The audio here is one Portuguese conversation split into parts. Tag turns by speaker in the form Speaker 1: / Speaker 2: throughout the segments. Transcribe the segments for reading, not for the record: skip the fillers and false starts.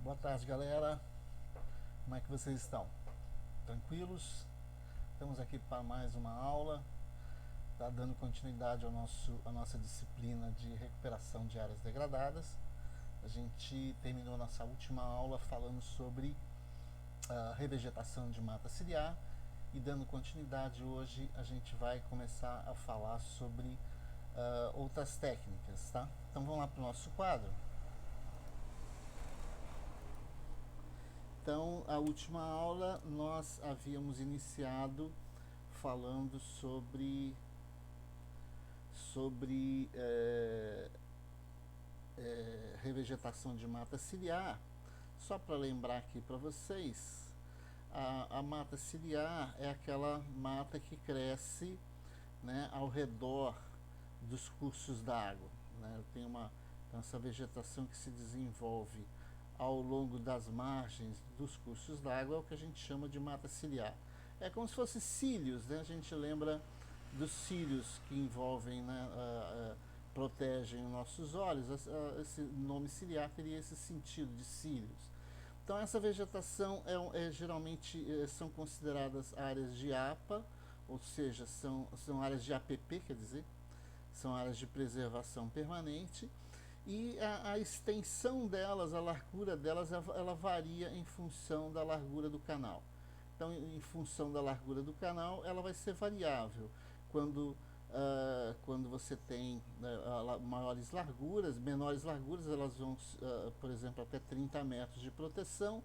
Speaker 1: Boa tarde, galera. Como é que vocês estão? Tranquilos? Estamos aqui para mais uma aula. Tá dando continuidade à nossa disciplina de recuperação de áreas degradadas. A gente terminou nossa última aula falando sobre a revegetação de mata ciliar e dando continuidade hoje a gente vai começar a falar sobre outras técnicas, tá? Então vamos lá para o nosso quadro. Então, a última aula nós havíamos iniciado falando sobre revegetação de mata ciliar. Só para lembrar aqui para vocês, a mata ciliar é aquela mata que cresce, né, ao redor dos cursos d'água, né? Tem essa vegetação que se desenvolve ao longo das margens dos cursos d'água é o que a gente chama de mata ciliar. É como se fosse cílios, né? A gente lembra dos cílios que envolvem, né, protegem os nossos olhos. Esse nome ciliar teria esse sentido de cílios. Então essa vegetação geralmente são consideradas áreas de APA, ou seja, são áreas de APP, quer dizer, são áreas de preservação permanente, e a extensão delas, a largura delas, ela varia em função da largura do canal. Então, em função da largura do canal, ela vai ser variável. Quando você tem maiores larguras, menores larguras, elas vão, por exemplo, até 30 metros de proteção,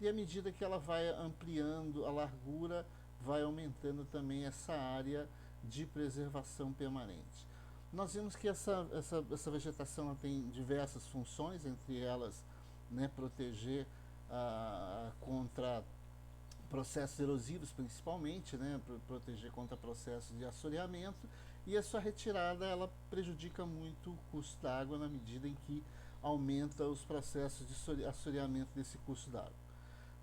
Speaker 1: e à medida que ela vai ampliando a largura, vai aumentando também essa área de preservação permanente. Nós vimos que essa vegetação ela tem diversas funções, entre elas, né, proteger contra processos erosivos principalmente, né, proteger contra processos de assoreamento, e a sua retirada ela prejudica muito o curso d'água na medida em que aumenta os processos de assoreamento desse curso d'água.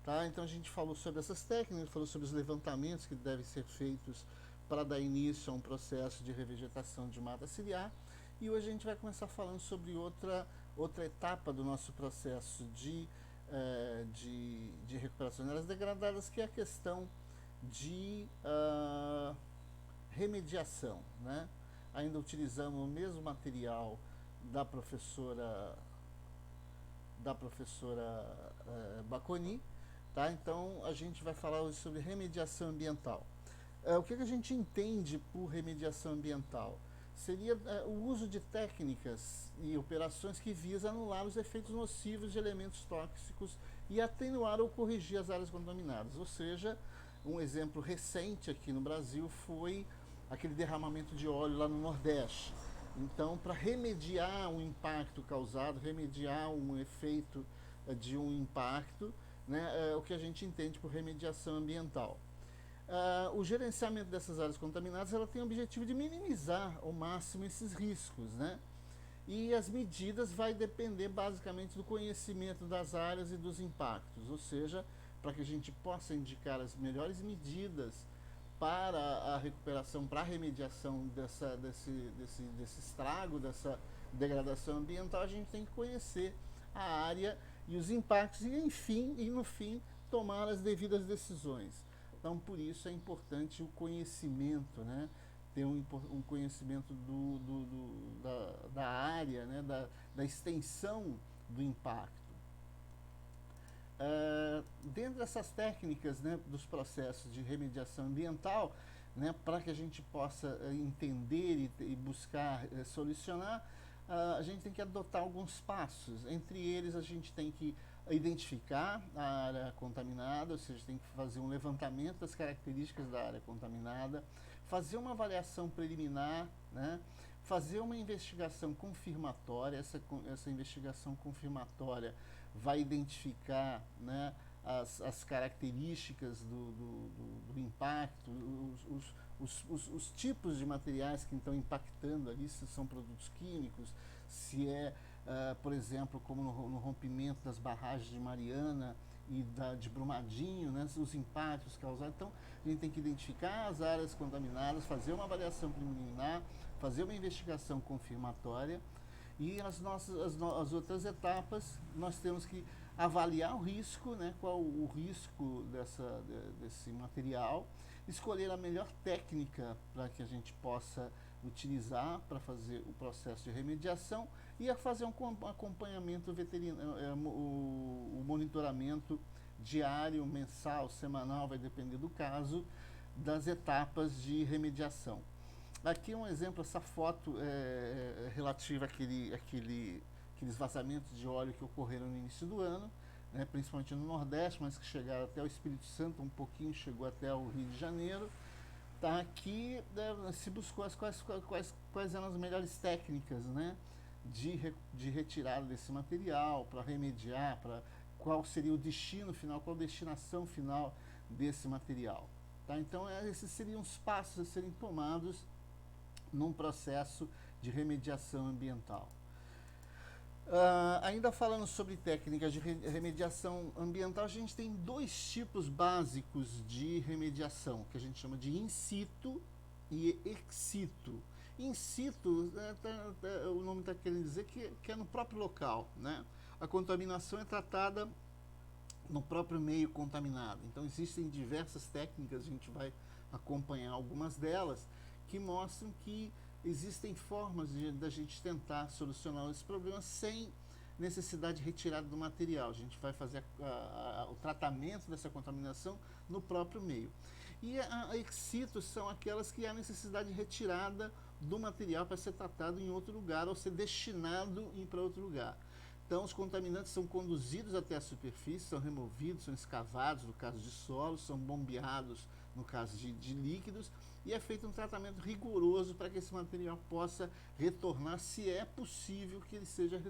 Speaker 1: Tá? Então a gente falou sobre essas técnicas, falou sobre os levantamentos que devem ser feitos para dar início a um processo de revegetação de mata ciliar, e hoje a gente vai começar falando sobre outra etapa do nosso processo de recuperação de áreas degradadas, que é a questão de remediação, né? Ainda utilizamos o mesmo material da professora Baconi, tá? Então a gente vai falar hoje sobre remediação ambiental. O que a gente entende por remediação ambiental? Seria o uso de técnicas e operações que visam anular os efeitos nocivos de elementos tóxicos e atenuar ou corrigir as áreas contaminadas. Ou seja, um exemplo recente aqui no Brasil foi aquele derramamento de óleo lá no Nordeste. Então, para remediar um impacto causado, remediar um efeito de um impacto, né, o que a gente entende por remediação ambiental. O gerenciamento dessas áreas contaminadas ela tem o objetivo de minimizar ao máximo esses riscos, né? E as medidas vai depender basicamente do conhecimento das áreas e dos impactos, ou seja, para que a gente possa indicar as melhores medidas para a recuperação, para a remediação desse estrago, dessa degradação ambiental, a gente tem que conhecer a área e os impactos e, enfim, e no fim, tomar as devidas decisões. Então, por isso é importante o conhecimento, né? Ter um conhecimento da área, né? da extensão do impacto. Dentro dessas técnicas, né, dos processos de remediação ambiental, né, para que a gente possa entender e buscar solucionar, a gente tem que adotar alguns passos. Entre eles, a gente tem que identificar a área contaminada, ou seja, tem que fazer um levantamento das características da área contaminada, fazer uma avaliação preliminar, né, fazer uma investigação confirmatória. Essa investigação confirmatória vai identificar, né, as características do impacto, os tipos de materiais que estão impactando ali, se são produtos químicos, se é, por exemplo, como no rompimento das barragens de Mariana e de Brumadinho, né, os impactos causados. Então, a gente tem que identificar as áreas contaminadas, fazer uma avaliação preliminar, fazer uma investigação confirmatória. E as outras etapas, nós temos que avaliar o risco, né, qual o risco desse material, escolher a melhor técnica para que a gente possa utilizar para fazer o processo de remediação e a fazer um acompanhamento veterinário, o monitoramento diário, mensal, semanal, vai depender do caso, das etapas de remediação. Aqui um exemplo, essa foto é relativa àqueles vazamentos de óleo que ocorreram no início do ano, né, principalmente no Nordeste, mas que chegaram até o Espírito Santo, um pouquinho chegou até o Rio de Janeiro. Tá, aqui se buscou quais eram as melhores técnicas, né, de retirada desse material, para remediar, qual seria o destino final, qual a destinação final desse material. Tá? Então, esses seriam os passos a serem tomados num processo de remediação ambiental. Ainda falando sobre técnicas de remediação ambiental, a gente tem dois tipos básicos de remediação, que a gente chama de in situ e ex situ. In situ, o nome está querendo dizer que é no próprio local, né? A contaminação é tratada no próprio meio contaminado. Então existem diversas técnicas, a gente vai acompanhar algumas delas, que mostram que existem formas da gente tentar solucionar esse problema sem necessidade de retirada do material. A gente vai fazer o tratamento dessa contaminação no próprio meio. E a ex situ são aquelas que há necessidade de retirada do material para ser tratado em outro lugar ou ser destinado para outro lugar. Então, os contaminantes são conduzidos até a superfície, são removidos, são escavados, no caso de solo, são bombeados, no caso de líquidos, e é feito um tratamento rigoroso para que esse material possa retornar, se é possível que ele seja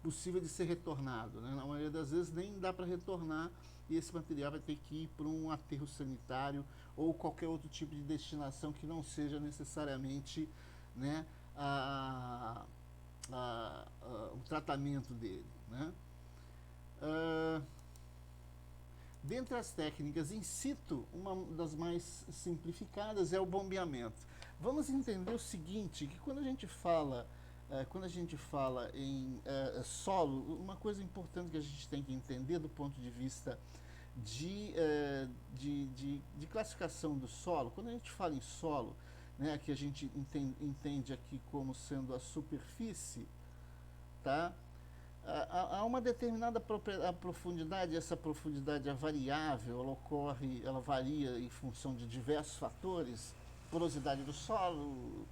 Speaker 1: possível de ser retornado, né? Na maioria das vezes nem dá para retornar e esse material vai ter que ir para um aterro sanitário ou qualquer outro tipo de destinação que não seja necessariamente, né, o tratamento dele, né? Dentre as técnicas in situ, uma das mais simplificadas é o bombeamento. Vamos entender o seguinte, que quando a gente fala em solo, uma coisa importante que a gente tem que entender do ponto de vista de classificação do solo, quando a gente fala em solo, né, que a gente entende aqui como sendo a superfície, tá? Há uma determinada profundidade, essa profundidade é variável, ela varia em função de diversos fatores, porosidade do solo,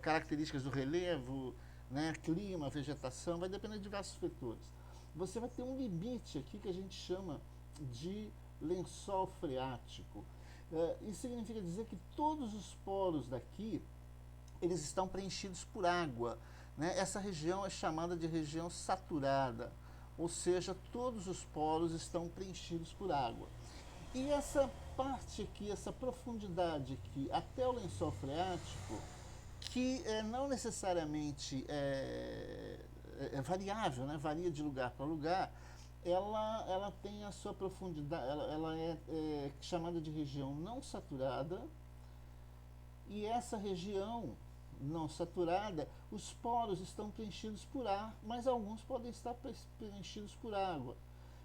Speaker 1: características do relevo, né, clima, vegetação, vai depender de diversos fatores. Você vai ter um limite aqui que a gente chama de lençol freático. Isso significa dizer que todos os poros daqui, eles estão preenchidos por água, né? Essa região é chamada de região saturada, ou seja, todos os poros estão preenchidos por água. E essa parte aqui, essa profundidade aqui, até o lençol freático, que não necessariamente é variável, né? Varia de lugar para lugar, ela tem a sua profundidade, ela é chamada de região não saturada, e essa região não saturada, os poros estão preenchidos por ar, mas alguns podem estar preenchidos por água.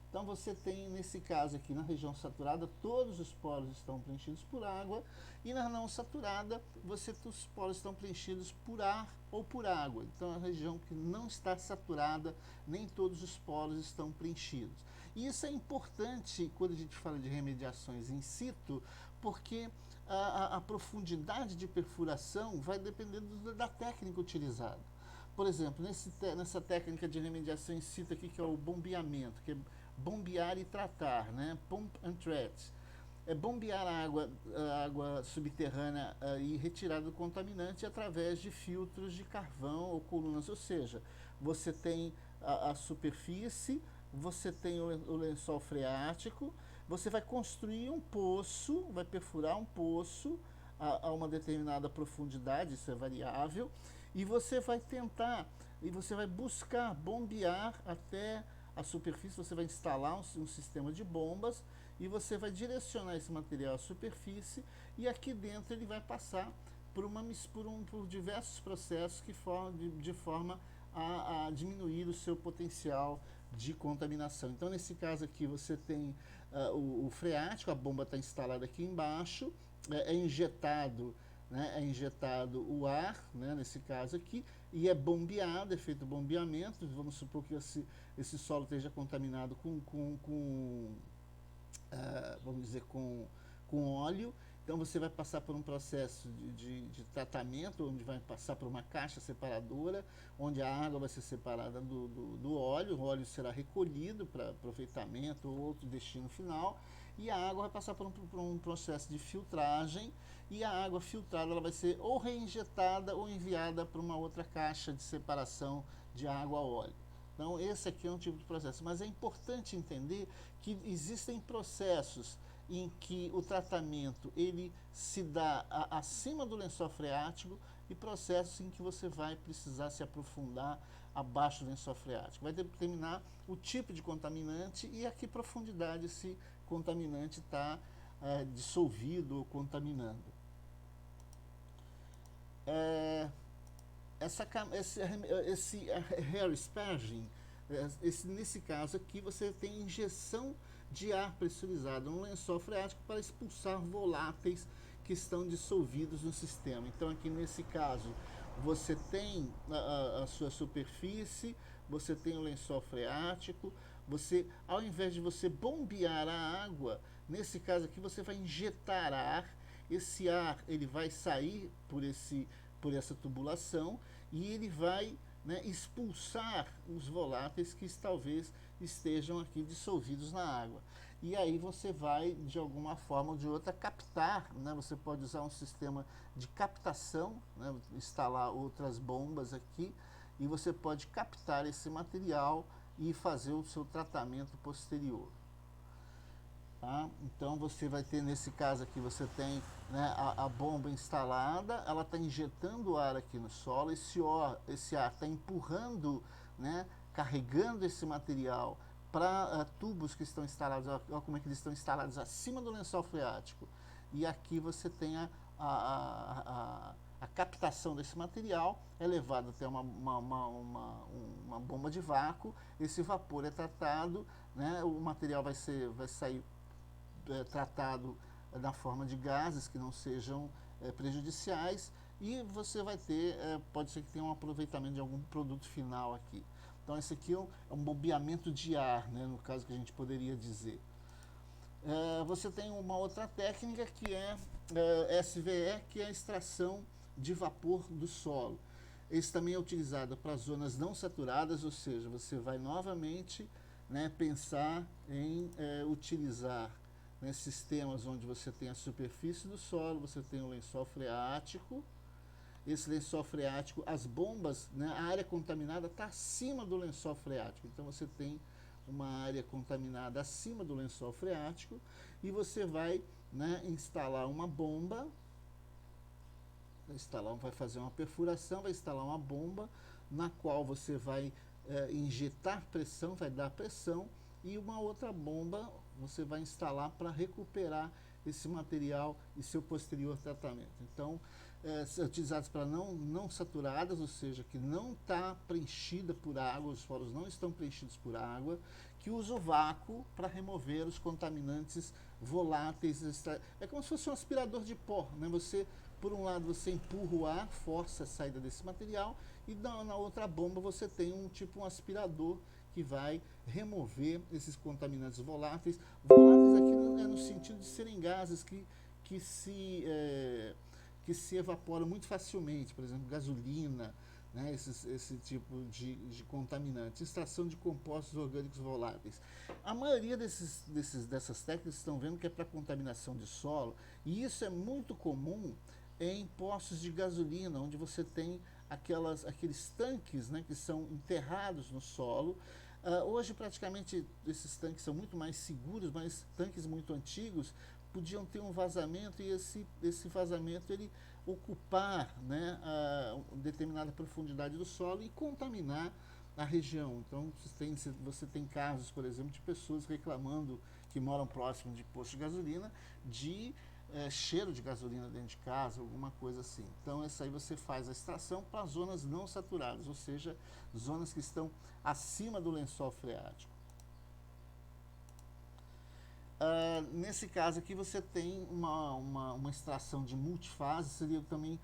Speaker 1: Então você tem, nesse caso aqui, na região saturada, todos os poros estão preenchidos por água, e na não saturada, os poros estão preenchidos por ar ou por água. Então, a região que não está saturada, nem todos os poros estão preenchidos. E isso é importante quando a gente fala de remediações in situ, porque a profundidade de perfuração vai depender da técnica utilizada. Por exemplo, nessa técnica de remediação in situ aqui, que é o bombeamento, que é bombear e tratar, né? Pump and treat. É bombear a água subterrânea e retirar do contaminante através de filtros de carvão ou colunas. Ou seja, você tem a superfície, você tem o lençol freático, você vai construir um poço, vai perfurar um poço a uma determinada profundidade, isso é variável, e você vai buscar bombear até a superfície, você vai instalar um sistema de bombas e você vai direcionar esse material à superfície, e aqui dentro ele vai passar por diversos processos de forma a diminuir o seu potencial de contaminação. Então, nesse caso aqui, você tem o freático, a bomba está instalada aqui embaixo, é injetado, né, é injetado o ar, né, nesse caso aqui, e é bombeado, é feito bombeamento. Vamos supor que esse solo esteja contaminado vamos dizer, com óleo. Então você vai passar por um processo de tratamento, onde vai passar por uma caixa separadora, onde a água vai ser separada do óleo, o óleo será recolhido para aproveitamento ou outro destino final, e a água vai passar por um processo de filtragem, e a água filtrada ela vai ser ou reinjetada ou enviada para uma outra caixa de separação de água a óleo. Então esse aqui é um tipo de processo, mas é importante entender que existem processos em que o tratamento ele se dá acima do lençol freático e processos em que você vai precisar se aprofundar abaixo do lençol freático. Vai determinar o tipo de contaminante e a que profundidade esse contaminante está dissolvido ou contaminando. Esse hair sparging, nesse caso aqui, você tem injeção de ar pressurizado no lençol freático para expulsar voláteis que estão dissolvidos no sistema. Então, aqui nesse caso, você tem a sua superfície, você tem o lençol freático, ao invés de você bombear a água, nesse caso aqui, você vai injetar ar. Esse ar ele vai sair por essa tubulação e ele vai, né, expulsar os voláteis que talvez estejam aqui dissolvidos na água. E aí você vai, de alguma forma ou de outra, captar, né? Você pode usar um sistema de captação, né? Instalar outras bombas aqui, e você pode captar esse material e fazer o seu tratamento posterior. Tá? Então você vai ter, nesse caso aqui, você tem, né, a bomba instalada, ela está injetando ar aqui no solo, esse ar está empurrando, né, carregando esse material para tubos que estão instalados, olha como é que eles estão instalados acima do lençol freático. E aqui você tem a captação desse material, é levado até uma bomba de vácuo, esse vapor é tratado, né, o material vai sair tratado na forma de gases que não sejam prejudiciais, e você vai ter, pode ser que tenha um aproveitamento de algum produto final aqui. Então esse aqui é um bombeamento de ar, né, no caso que a gente poderia dizer. Você tem uma outra técnica que é SVE, que é a extração de vapor do solo. Esse também é utilizado para zonas não saturadas, ou seja, você vai novamente, né, pensar em utilizar, né, sistemas onde você tem a superfície do solo, você tem o lençol freático. Esse lençol freático, as bombas, né, a área contaminada está acima do lençol freático. Então você tem uma área contaminada acima do lençol freático e você vai, né, instalar uma bomba, vai fazer uma perfuração, vai instalar uma bomba na qual você vai injetar pressão, vai dar pressão, e uma outra bomba você vai instalar para recuperar esse material e seu posterior tratamento. Então, utilizados para não saturadas, ou seja, que não está preenchida por água, os poros não estão preenchidos por água, que usa o vácuo para remover os contaminantes voláteis. É como se fosse um aspirador de pó, né? Você, por um lado, você empurra o ar, força a saída desse material, e na outra bomba você tem um aspirador que vai remover esses contaminantes voláteis. Voláteis aqui é no sentido de serem gases que se evaporam muito facilmente, por exemplo, gasolina, né, esse tipo de contaminantes, extração de compostos orgânicos voláteis. A maioria dessas técnicas estão vendo que é para contaminação de solo, e isso é muito comum em postos de gasolina, onde você tem aqueles tanques, né, que são enterrados no solo. Hoje praticamente esses tanques são muito mais seguros, mas tanques muito antigos podiam ter um vazamento, e esse vazamento ele ocupar, né, determinada profundidade do solo e contaminar a região. Então você tem casos, por exemplo, de pessoas reclamando, que moram próximo de postos de gasolina, de cheiro de gasolina dentro de casa, alguma coisa assim. Então, essa aí você faz a extração para zonas não saturadas, ou seja, zonas que estão acima do lençol freático. Nesse caso aqui você tem uma extração de multifase, seria também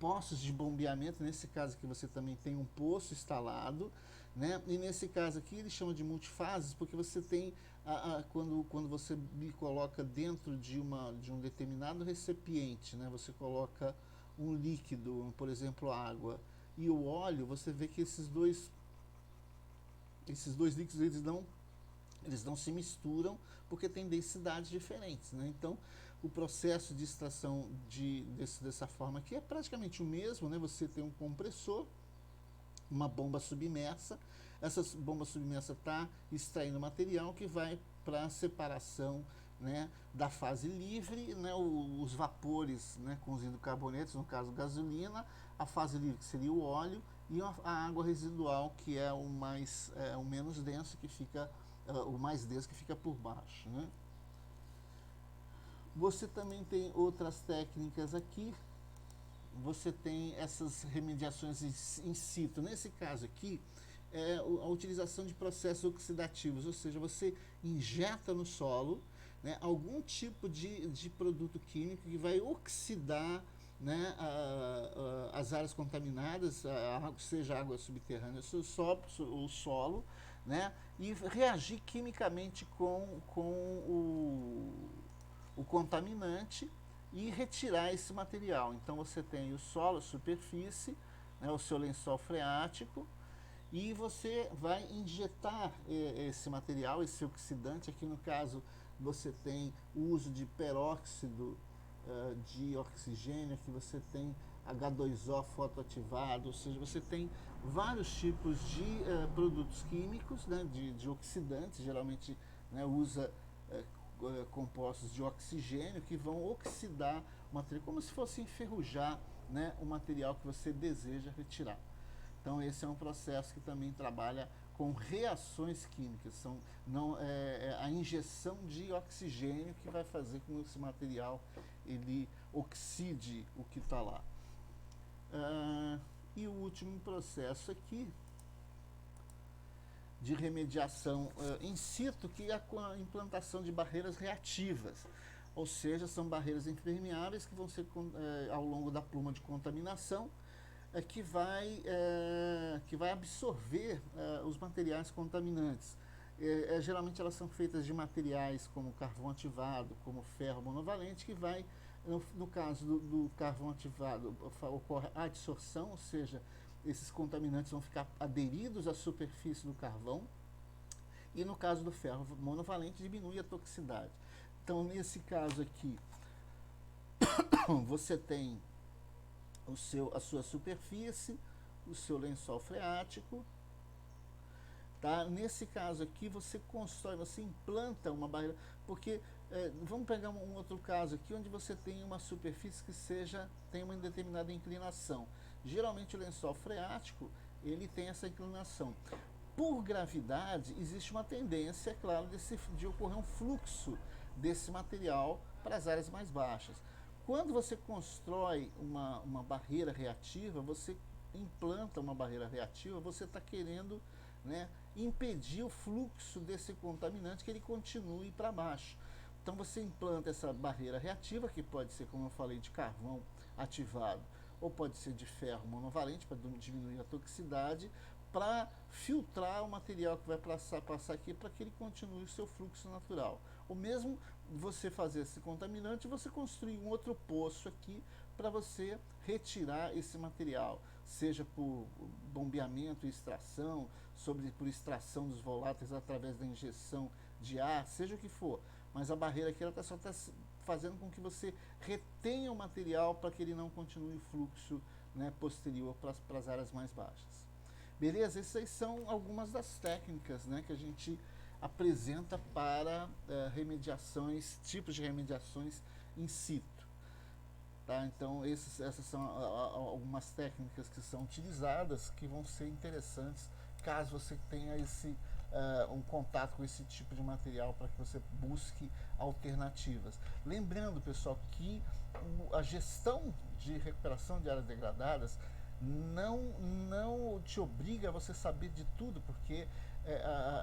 Speaker 1: poços de bombeamento. Nesse caso aqui você também tem um poço instalado, né? E nesse caso aqui ele chama de multifases porque você tem, quando você coloca dentro de um determinado recipiente, né? Você coloca um líquido, por exemplo água, e o óleo, você vê que esses dois líquidos eles não se misturam porque tem densidades diferentes, né? Então, o processo de extração dessa forma aqui é praticamente o mesmo, né? Você tem um compressor, uma bomba submersa, essa bomba submersa está extraindo material que vai para a separação, né, da fase livre, né, os vapores, né, com os hidrocarbonetos, no caso gasolina, a fase livre que seria o óleo e a água residual que é o menos denso, que fica o mais denso, que fica por baixo, né? Você também tem outras técnicas aqui. Você tem essas remediações in situ. Nesse caso aqui, a utilização de processos oxidativos, ou seja, você injeta no solo, né, algum tipo de produto químico que vai oxidar, né, as áreas contaminadas, seja água subterrânea ou solo, né, e reagir quimicamente com o contaminante e retirar esse material. Então você tem o solo, a superfície, né, o seu lençol freático, e você vai injetar esse material, esse oxidante. Aqui no caso você tem o uso de peróxido de oxigênio, aqui você tem H2O fotoativado, ou seja, você tem vários tipos de produtos químicos, né, de oxidantes, geralmente, né, usa compostos de oxigênio que vão oxidar o material, como se fosse enferrujar, né, o material que você deseja retirar. Então esse é um processo que também trabalha com reações químicas, a injeção de oxigênio que vai fazer com que esse material ele oxide o que está lá. E o último processo aqui de remediação in situ, que é com a implantação de barreiras reativas, ou seja, são barreiras impermeáveis que vão ser ao longo da pluma de contaminação, que vai absorver os materiais contaminantes. Geralmente elas são feitas de materiais como carvão ativado, como ferro monovalente, que vai, no caso do carvão ativado, ocorre a adsorção, ou seja, esses contaminantes vão ficar aderidos à superfície do carvão, e no caso do ferro monovalente diminui a toxicidade. Então nesse caso aqui você tem a sua superfície, o seu lençol freático, tá? Nesse caso aqui você constrói, você implanta uma barreira, porque vamos pegar um outro caso aqui onde você tem uma superfície que tem uma determinada inclinação. Geralmente o lençol freático ele tem essa inclinação. Por gravidade existe uma tendência, é claro, de ocorrer um fluxo desse material para as áreas mais baixas. Quando você constrói uma barreira reativa, você implanta uma barreira reativa, você está querendo, né, impedir o fluxo desse contaminante, que ele continue para baixo. Então você implanta essa barreira reativa, que pode ser, como eu falei, de carvão ativado, ou pode ser de ferro monovalente, para diminuir a toxicidade, para filtrar o material que vai passar aqui, para que ele continue o seu fluxo natural. Ou mesmo você fazer esse contaminante, você construir um outro poço aqui para você retirar esse material, seja por bombeamento e extração, por extração dos voláteis através da injeção de ar, seja o que for. Mas a barreira aqui ela só está fazendo com que você retenha o material para que ele não continue o fluxo, né, posterior para as áreas mais baixas. Beleza? Essas aí são algumas das técnicas, né, que a gente apresenta para tipos de remediações in situ. Tá? Então essas são algumas técnicas que são utilizadas, que vão ser interessantes caso você tenha um contato com esse tipo de material para que você busque alternativas. Lembrando, pessoal, que a gestão de recuperação de áreas degradadas não te obriga a você saber de tudo, porque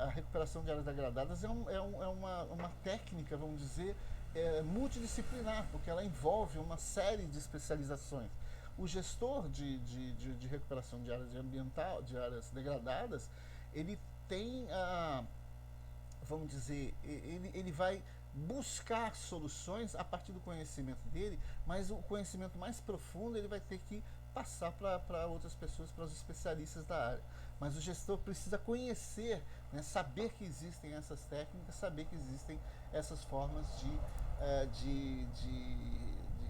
Speaker 1: a recuperação de áreas degradadas uma técnica, vamos dizer, multidisciplinar, porque ela envolve uma série de especializações. O gestor de recuperação de áreas ambiental, de áreas degradadas, ele tem vamos dizer, ele vai buscar soluções a partir do conhecimento dele, mas o conhecimento mais profundo ele vai ter que passar para outras pessoas, para os especialistas da área. Mas o gestor precisa conhecer, né, saber que existem essas técnicas, saber que existem essas formas de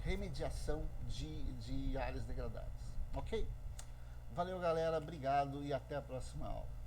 Speaker 1: remediação de áreas degradadas. Ok? Valeu, galera, obrigado e até a próxima aula.